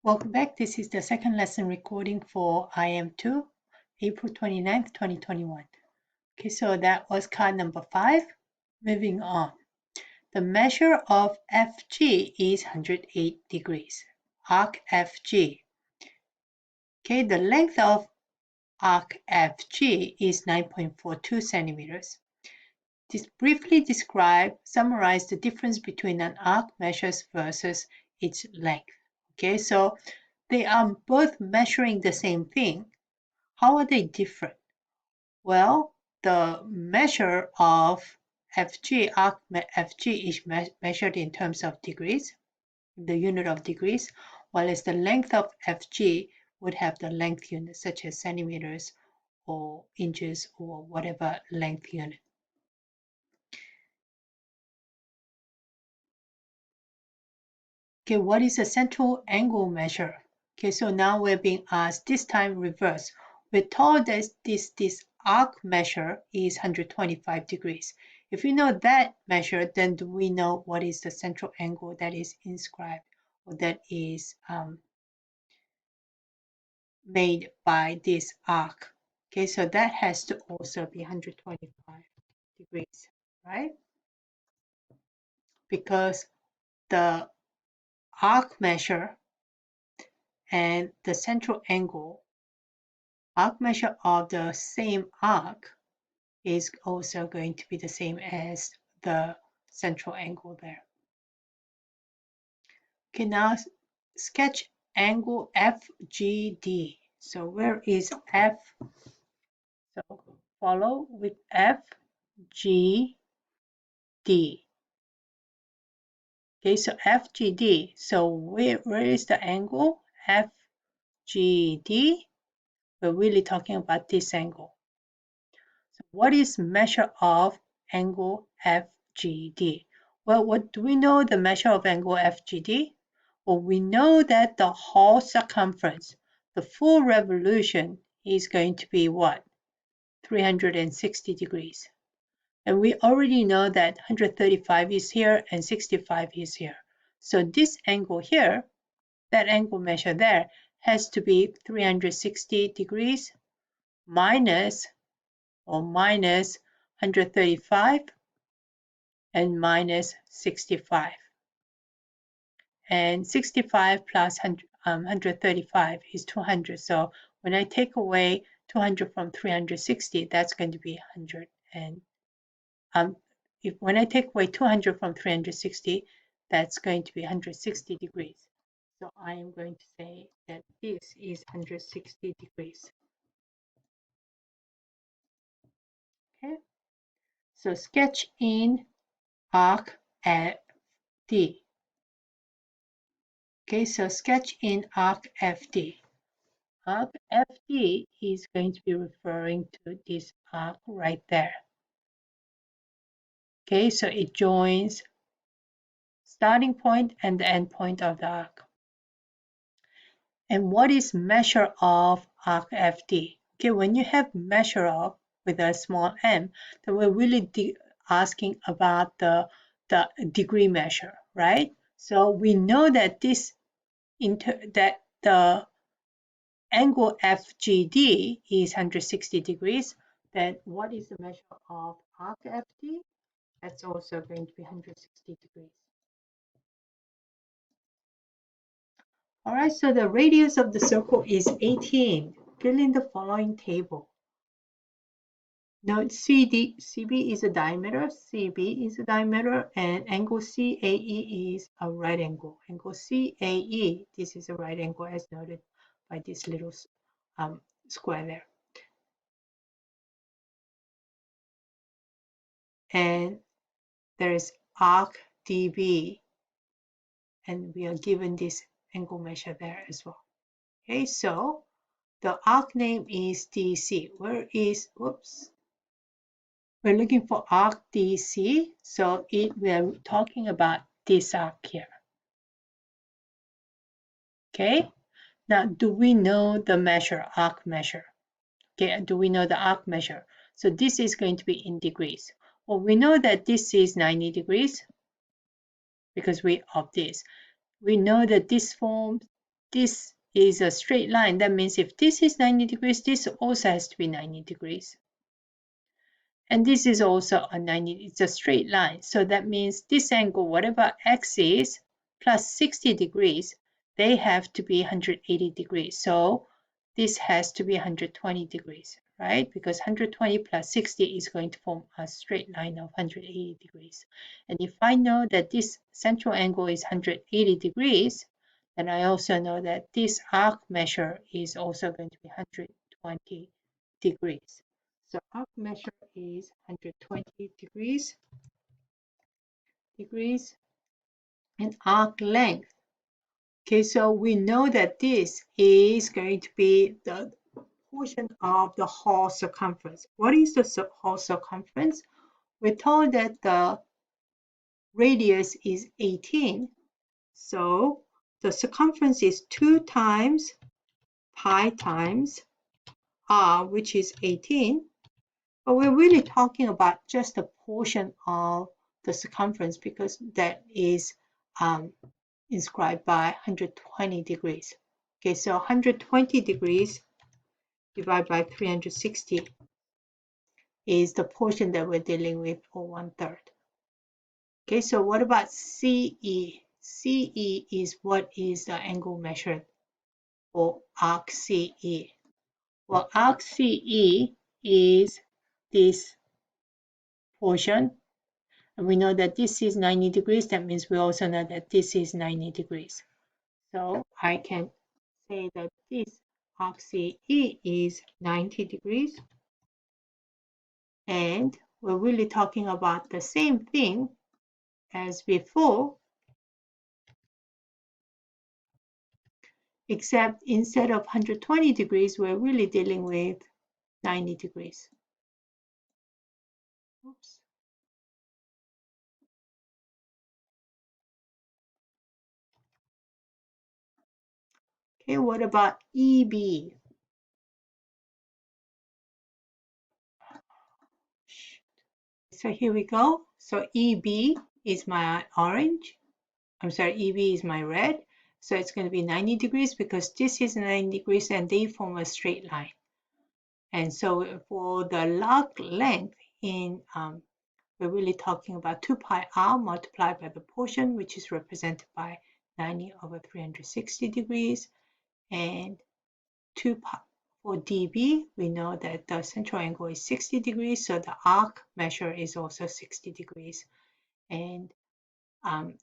Welcome back. This is the second lesson recording for IM2, April 29th, 2021. Okay, so that was card number 5. Moving on. The measure of FG is 108 degrees. Arc FG. Okay, the length of arc FG is 9.42 centimeters. This briefly summarize the difference between an arc measures versus its length. Okay, so they are both measuring the same thing. How are they different? Well, the measure of FG, arc FG is measured in terms of degrees, the unit of degrees, whereas the length of FG would have the length unit such as centimeters or inches or whatever length unit. Okay, what is a central angle measure? Okay, so now we're being asked, this time reverse. We're told that this arc measure is 125 degrees. If we know that measure, then do we know what is the central angle that is inscribed or that is made by this arc? Okay, so that has to also be 125 degrees, right? Because the arc measure and the central angle, arc measure of the same arc is also going to be the same as the central angle there. Okay, now sketch angle FGD. So where is F? So follow with FGD. Okay, so FGD. So where is the angle? FGD. We're really talking about this angle. So what is measure of angle FGD? Well, what do we know the measure of angle FGD? Well, we know that the whole circumference, the full revolution is going to be what? 360 degrees. And we already know that 135 is here and 65 is here. So this angle here, that angle measure there, has to be 360 degrees minus 135 and minus 65. And 65 plus 135 is 200. So when I take away 200 from 360, that's going to be 100. And when I take away 200 from 360, that's going to be 160 degrees. So I am going to say that this is 160 degrees. Okay. So sketch in arc FD. Okay, so sketch in arc FD. Arc FD is going to be referring to this arc right there. Okay, so it joins starting point and the end point of the arc. And what is measure of arc FD? Okay, when you have measure of with a small m, then we're really asking about the degree measure, right? So we know that that the angle FGD is 160 degrees. Then what is the measure of arc FD? That's also going to be 160 degrees. All right, so the radius of the circle is 18. Fill in the following table. Note CB is a diameter, CB is a diameter, and angle CAE is a right angle. Angle CAE, this is a right angle as noted by this little square there. And there is arc DB, and we are given this angle measure there as well. Okay, so the arc name is DC. Where is, whoops, we're looking for arc DC, so we're talking about this arc here. Okay, now do we know the measure, arc measure? Okay, do we know the arc measure? So this is going to be in degrees. Well, we know that this is 90 degrees because of this. We know that this forms this is a straight line, that means if this is 90 degrees, this also has to be 90 degrees. And this is also a 90, it's a straight line. So that means this angle, whatever x is, plus 60 degrees, they have to be 180 degrees. So this has to be 120 degrees, right? Because 120 plus 60 is going to form a straight line of 180 degrees. And if I know that this central angle is 180 degrees, then I also know that this arc measure is also going to be 120 degrees. So arc measure is 120 degrees, and arc length. Okay, so we know that this is going to be the portion of the whole circumference. What is the whole circumference? We're told that the radius is 18. So the circumference is 2 times pi times r, which is 18. But we're really talking about just a portion of the circumference because that is inscribed by 120 degrees. Okay, so 120 degrees divided by 360 is the portion that we're dealing with, or 1/3. Okay, so what about CE? CE is what is the angle measured, or arc CE? Well, arc CE is this portion. And we know that this is 90 degrees. That means we also know that this is 90 degrees. So I can say that this arc CE is 90 degrees. And we're really talking about the same thing as before, except instead of 120 degrees, we're really dealing with 90 degrees. Oops. Okay, what about EB? So here we go. So EB is my orange. I'm sorry, EB is my red. So it's going to be 90 degrees because this is 90 degrees and they form a straight line. And so for the arc length in we're really talking about 2 pi r multiplied by the portion, which is represented by 90 over 360 degrees. And 2 pi, for dB, we know that the central angle is 60 degrees, so the arc measure is also 60 degrees. And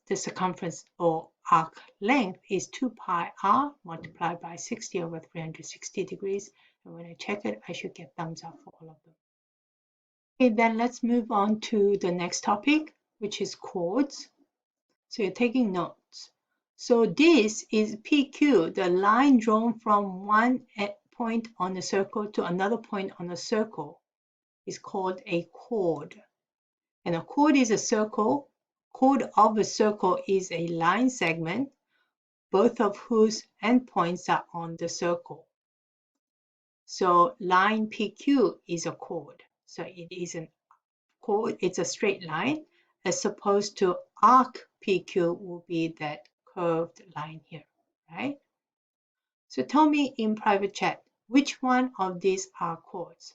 the circumference or arc length is 2 pi r multiplied by 60 over 360 degrees. And when I check it, I should get thumbs up for all of them. Okay, then let's move on to the next topic, which is chords. So you're taking notes. So this is PQ, the line drawn from one point on the circle to another point on the circle is called a chord. And a chord is a circle. Chord of a circle is a line segment, both of whose endpoints are on the circle. So line PQ is a chord. So it is a chord, it's a straight line, as opposed to arc PQ will be that curved line here, right? So tell me in private chat, which one of these are chords?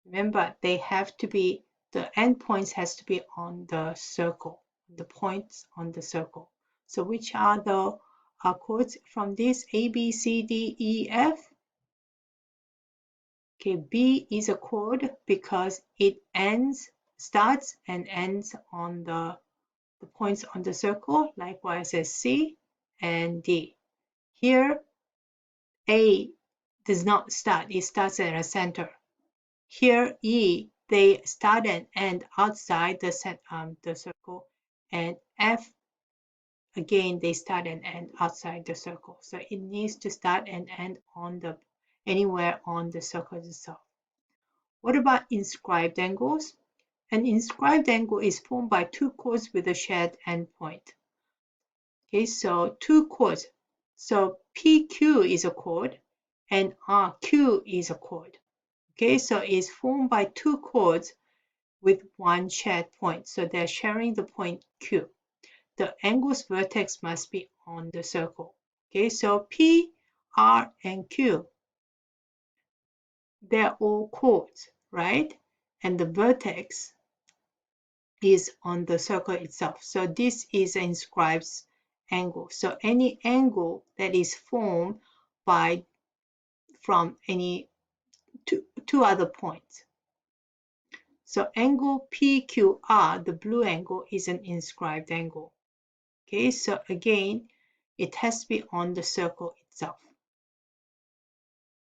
Remember, they have to be, the endpoints has to be on the circle, the points on the circle. So which are the chords from this? A, B, C, D, E, F? Okay, B is a chord because it starts and ends on the points on the circle, likewise as C and D. Here, A does not start, it starts at a center. Here, E, they start and end outside the circle, and F, again, they start and end outside the circle. So it needs to start and end on anywhere on the circle itself. What about inscribed angles? An inscribed angle is formed by two chords with a shared endpoint. Okay, so two chords. So PQ is a chord and RQ is a chord. Okay, so it's formed by two chords with one shared point. So they're sharing the point Q. The angle's vertex must be on the circle. Okay, so P, R, and Q, they're all chords, right? And the vertex is on the circle itself. So this is an inscribed angle. So any angle that is formed by from any two other points. So angle PQR, the blue angle, is an inscribed angle. Okay, so again, it has to be on the circle itself.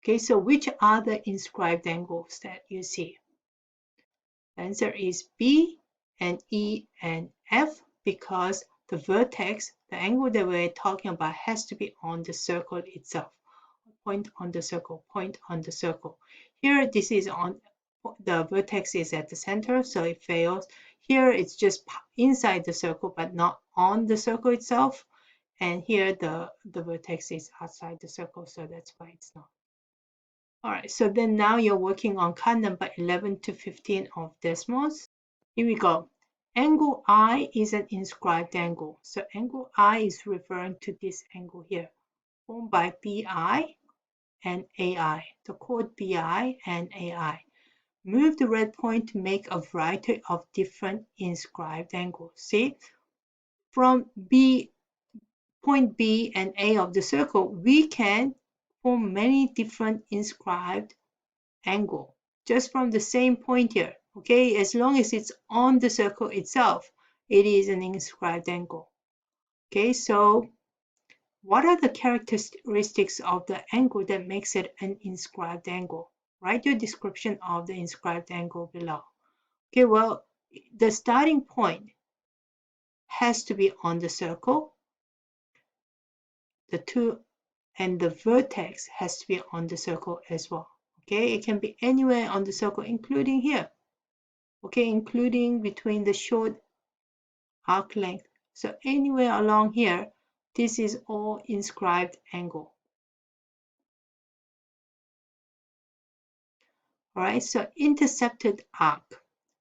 Okay, so which are the inscribed angles that you see? The answer is B and E and F, because the vertex, the angle that we're talking about, has to be on the circle itself. Point on the circle, point on the circle. Here, this is on the vertex is at the center, so it fails. Here, it's just inside the circle, but not on the circle itself. And here, the vertex is outside the circle, so that's why it's not. All right, so then now you're working on card number 11 to 15 of Desmos. Here we go. Angle I is an inscribed angle. So angle I is referring to this angle here, formed by BI and AI, the chord BI and AI. Move the red point to make a variety of different inscribed angles. See, from point B and A of the circle, we can form many different inscribed angles just from the same point here. Okay, as long as it's on the circle itself, it is an inscribed angle. Okay, so what are the characteristics of the angle that makes it an inscribed angle? Write your description of the inscribed angle below. Okay, well, the starting point has to be on the circle. And the vertex has to be on the circle as well. Okay, it can be anywhere on the circle, including here. Okay, including between the short arc length. So anywhere along here, this is all inscribed angle. All right, so intercepted arc.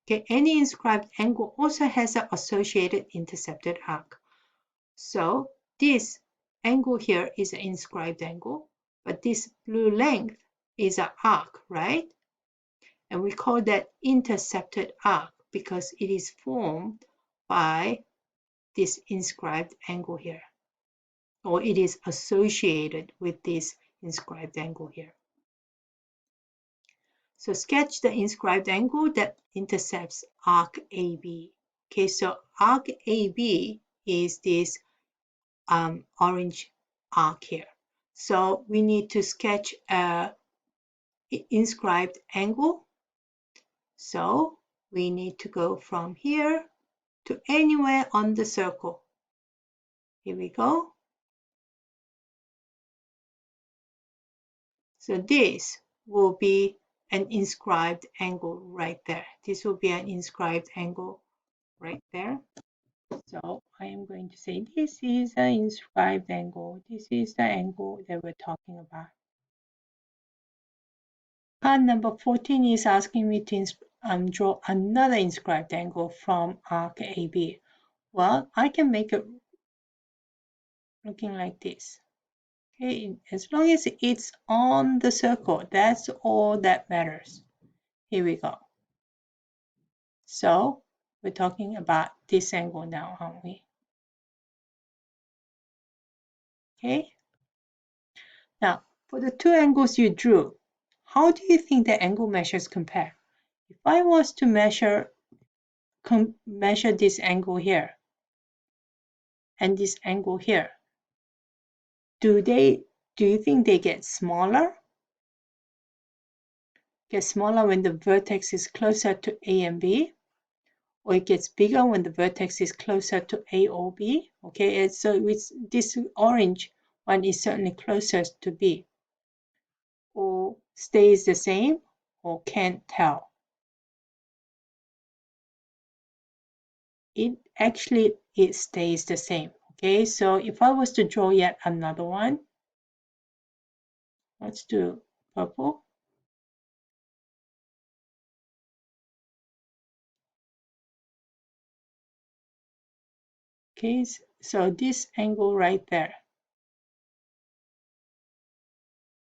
Okay, any inscribed angle also has an associated intercepted arc. So this angle here is an inscribed angle, but this blue length is an arc, right? And we call that intercepted arc because it is formed by this inscribed angle here, or it is associated with this inscribed angle here. So sketch the inscribed angle that intercepts arc AB. Okay, so arc AB is this orange arc here. So we need to sketch a inscribed angle. So we need to go from here to anywhere on the circle. Here we go. So this will be an inscribed angle right there. This will be an inscribed angle right there. So I am going to say this is an inscribed angle. This is the angle that we're talking about. Card number 14 is asking me to draw another inscribed angle from arc AB. Well, I can make it looking like this. Okay, as long as it's on the circle, that's all that matters. Here we go. So we're talking about this angle now, aren't we? Okay. Now, for the two angles you drew, how do you think the angle measures compare? If I was to measure this angle here and this angle here, do you think they get smaller? Get smaller when the vertex is closer to A and B, or it gets bigger when the vertex is closer to A or B? Okay, and so it's this orange one is certainly closest to B, or stays the same, or can't tell. It stays the same. Okay, so if I was to draw yet another one, let's do purple. Okay, so this angle right there,